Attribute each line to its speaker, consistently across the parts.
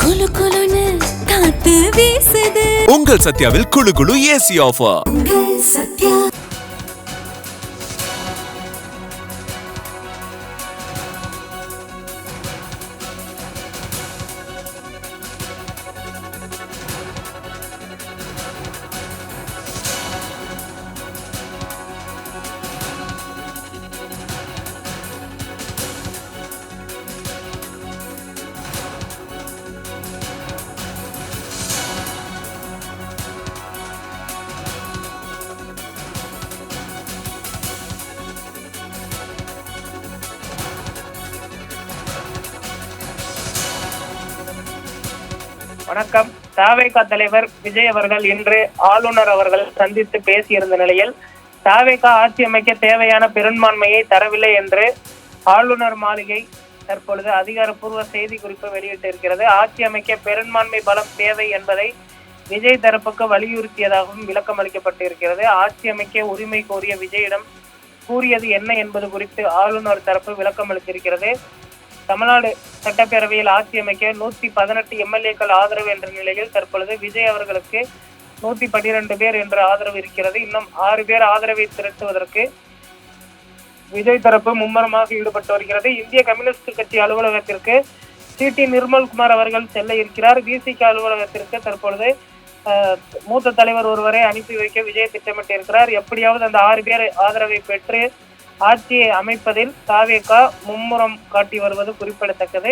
Speaker 1: குளு குளுன்னு காத்து வீசுது.
Speaker 2: உங்கள் சத்யாவில் குளு குளு ஏசி ஆஃபர்.
Speaker 1: சத்யா.
Speaker 3: வணக்கம். தாவேகா தலைவர் விஜய் அவர்கள் இன்று ஆளுநர் அவர்கள் சந்தித்து பேசியிருந்த நிலையில் தாவேகா ஆட்சி அமைக்க தேவையான பெரும்பான்மையை தரவில்லை என்று ஆளுநர் மாளிகை தற்பொழுது அதிகாரப்பூர்வ செய்தி குறிப்பு வெளியிட்டிருக்கிறது. ஆட்சி அமைக்க பெரும்பான்மை பலம் தேவை என்பதை விஜய் தரப்புக்கு வலியுறுத்தியதாகவும் விளக்கம் அளிக்கப்பட்டிருக்கிறது. ஆட்சி அமைக்க உரிமை கோரிய விஜயிடம் கூறியது என்ன என்பது குறித்து ஆளுநர் தரப்பு விளக்கம் அளித்திருக்கிறது. தமிழ்நாடு சட்டப்பேரவையில் ஆட்சி அமைக்க 118 எம்எல்ஏக்கள் ஆதரவு என்ற நிலையில் தற்பொழுது விஜய் அவர்களுக்கு 112 பேர் என்ற ஆதரவு இருக்கிறது. இன்னும் 6 பேர் ஆதரவை திரட்டுவதற்கு விஜய் தரப்பு மும்முரமாக ஈடுபட்டு வருகிறது. இந்திய கம்யூனிஸ்ட் கட்சி அலுவலகத்திற்கு டி நிர்மல்குமார் அவர்கள் செல்ல இருக்கிறார். விசிக அலுவலகத்திற்கு தற்பொழுது மூத்த தலைவர் ஒருவரை அனுப்பி வைக்க விஜய் திட்டமிட்டிருக்கிறார். எப்படியாவது அந்த 6 பேர் ஆதரவை பெற்று ஆட்சியை அமைப்பதில் தாவேகா மும்முரம் காட்டி வருவது குறிப்பிடத்தக்கது.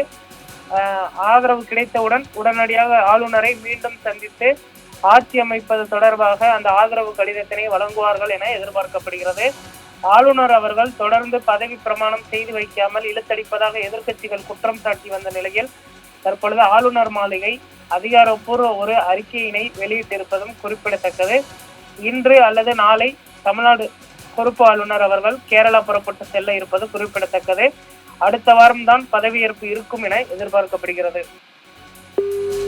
Speaker 3: ஆதரவு கிடைத்தவுடன் உடனடியாக ஆளுநரை மீண்டும் சந்தித்து ஆட்சி அமைப்பது தொடர்பாக அந்த ஆதரவு கடிதத்தினை வழங்குவார்கள் என எதிர்பார்க்கப்படுகிறது. ஆளுநர் அவர்கள் தொடர்ந்து பதவி பிரமாணம் செய்து வைக்காமல் இழுத்தடிப்பதாக எதிர்க்கட்சிகள் குற்றம் சாட்டி வந்த நிலையில் தற்பொழுது ஆளுநர் மாளிகை அதிகாரப்பூர்வ ஒரு அறிக்கையினை வெளியிட்டிருப்பதும் குறிப்பிடத்தக்கது. இன்று அல்லது நாளை தமிழ்நாடு பொறுப்பு ஆளுநர் அவர்கள் கேரளா புறப்பட்டு செல்ல இருப்பது குறிப்பிடத்தக்கது. அடுத்த வாரம் தான் பதவியேற்பு இருக்கும் என எதிர்பார்க்கப்படுகிறது.